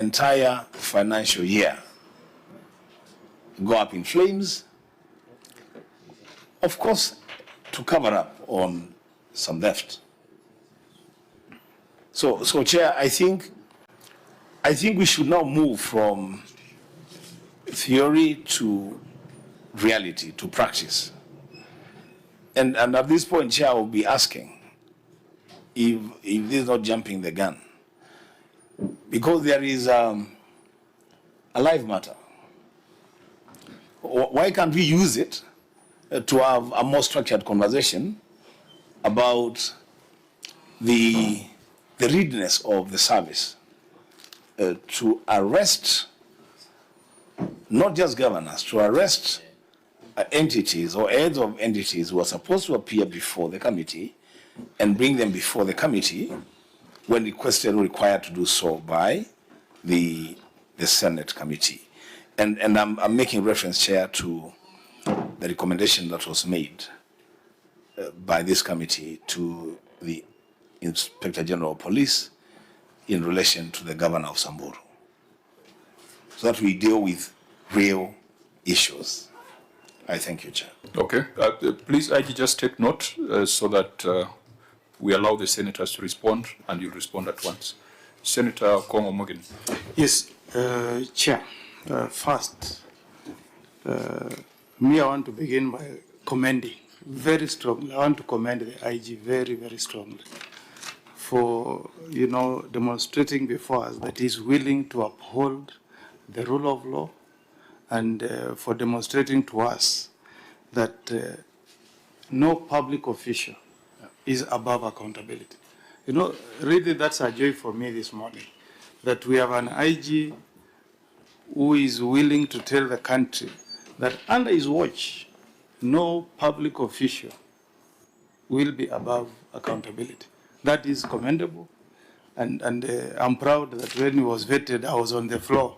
entire financial year go up in flames, of course, to cover up on some theft. So Chair, I think we should now move from theory to reality, to practice. And at this point, Chair, I will be asking if this is not jumping the gun, because there is a live matter. Why can't we use it to have a more structured conversation about the readiness of the service to arrest not just governors, to arrest entities or heads of entities who are supposed to appear before the committee and bring them before the committee when requested or required to do so by the Senate committee. And I'm making reference, Chair, to the recommendation that was made by this committee to the Inspector General of Police in relation to the Governor of Samburu, so that we deal with real issues. I thank you, Chair. Okay. Please, IG, just take note so that we allow the senators to respond, and you respond at once. Senator Omogeni. Yes, Chair. First, I want to begin by commending very strongly. I want to commend the IG very, very strongly for, demonstrating before us that he is willing to uphold the rule of law, and for demonstrating to us that no public official is above accountability. Really that's a joy for me this morning, that we have an IG who is willing to tell the country that under his watch, no public official will be above accountability. That is commendable, and I'm proud that when he was vetted, I was on the floor,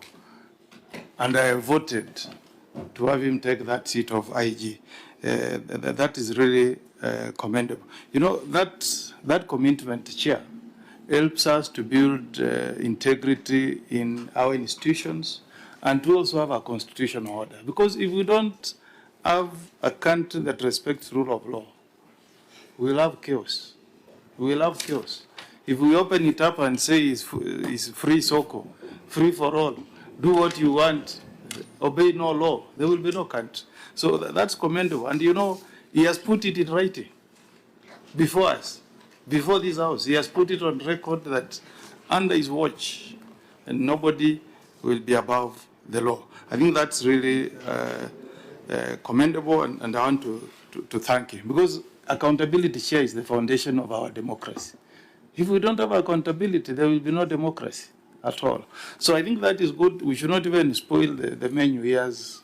and I voted to have him take that seat of IG. That is really commendable. That commitment, Chair, helps us to build integrity in our institutions and to also have a constitutional order. Because if we don't have a country that respects rule of law, we'll have chaos. We'll have chaos. If we open it up and say it's free soko, free for all, do what you want, obey no law, there will be no country. So that's commendable. And he has put it in writing before us, before this house. He has put it on record that under his watch, and nobody will be above the law. I think that's really commendable, and I want to thank him, because accountability, Chair, is the foundation of our democracy. If we don't have accountability, there will be no democracy at all. So I think that is good. We should not even spoil the menu. He has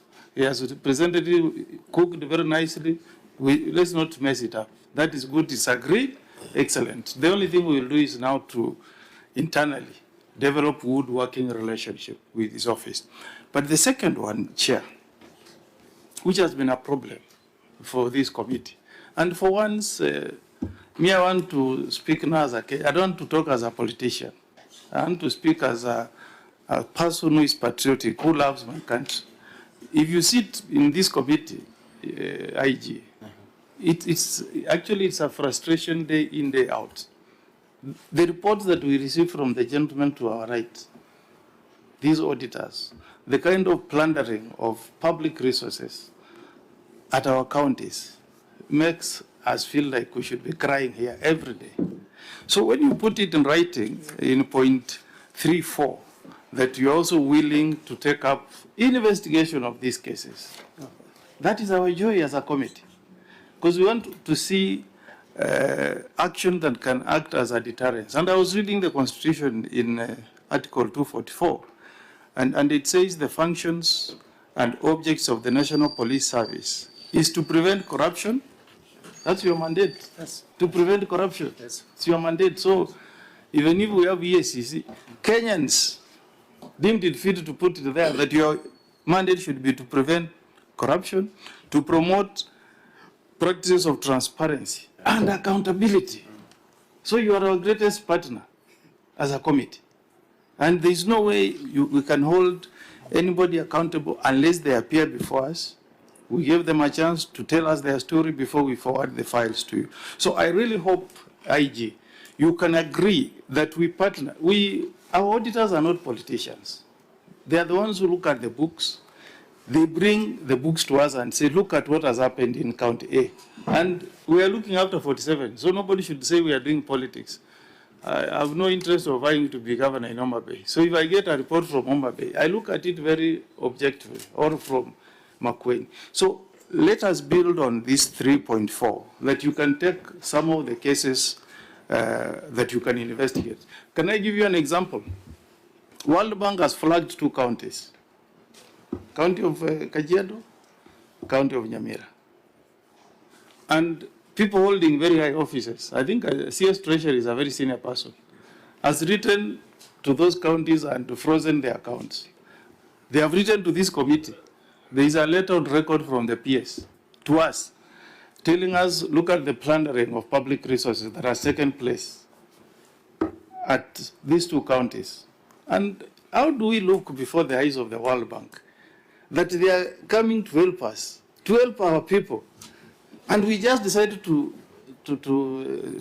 presented it, cooked very nicely. Let's not mess it up. That is good. It's agreed. Excellent. The only thing we will do is now to internally develop good working relationship with his office. But the second one, Chair, which has been a problem for this committee, and for once, I want to speak now as I don't want to talk as a politician. I want to speak as a person who is patriotic, who loves my country. If you sit in this committee, IG, it's a frustration day in, day out. The reports that we receive from the gentleman to our right, these auditors, the kind of plundering of public resources at our counties makes us feel like we should be crying here every day. So when you put it in writing in point 3.4, that you're also willing to take up investigation of these cases, that is our joy as a committee, because we want to see action that can act as a deterrence. And I was reading the Constitution in Article 244, and it says the functions and objects of the National Police Service is to prevent corruption. That's your mandate. Yes. To prevent corruption. Yes. It's your mandate. So even if we have EACC, Kenyans deemed it fit to put it there that your mandate should be to prevent corruption, to promote practices of transparency and accountability. So you are our greatest partner as a committee. And there's no way we can hold anybody accountable unless they appear before us. We give them a chance to tell us their story before we forward the files to you. So I really hope, IG, you can agree that we partner. Our auditors are not politicians. They are the ones who look at the books. They bring the books to us and say, look at what has happened in County A. And we are looking after 47, so nobody should say we are doing politics. I have no interest of vying to be governor in Homa Bay. So if I get a report from Homa Bay, I look at it very objectively, or from makwiny. So let us build on this 3.4, that you can take some of the cases that you can investigate. Can I give you an example? World Bank has flagged 2 counties, County of Kajiado, County of Nyamira. And people holding very high offices, I think CS Treasury is a very senior person, has written to those counties and frozen their accounts. They have written to this committee. There is a letter on record from the PS to us, telling us, look at the plundering of public resources that has taken place at these 2 counties. And how do we look before the eyes of the World Bank that they are coming to help us, to help our people? And we just decided to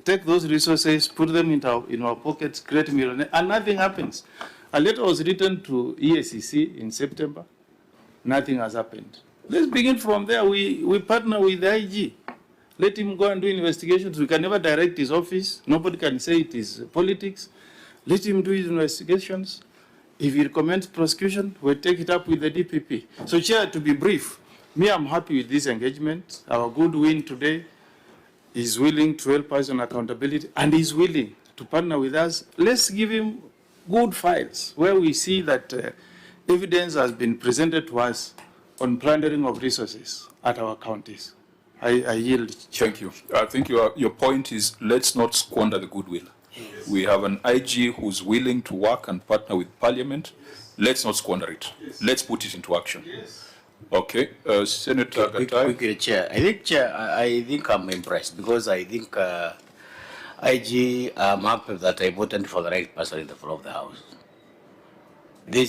take those resources, put them in our pockets, create millionaires, and nothing happens. A letter was written to EACC in September. Nothing has happened. Let's begin from there. We partner with the IG. Let him go and do investigations. We can never direct his office. Nobody can say it is politics. Let him do his investigations. If he recommends prosecution, we'll take it up with the DPP. So, Chair, to be brief, me, I'm happy with this engagement. Our good win today is willing to help us on accountability, and he's willing to partner with us. Let's give him good files where we see that evidence has been presented to us on plundering of resources at our counties. I yield. Thank you. I think your point is, let's not squander the goodwill. Yes. We have an IG who's willing to work and partner with Parliament. Yes. Let's not squander it. Yes. Let's put it into action. Yes. Okay, Senator Gatai. Quickly, Chair. I think I'm impressed because I think IG, I'm happy that I voted for the right person in the floor of the House. This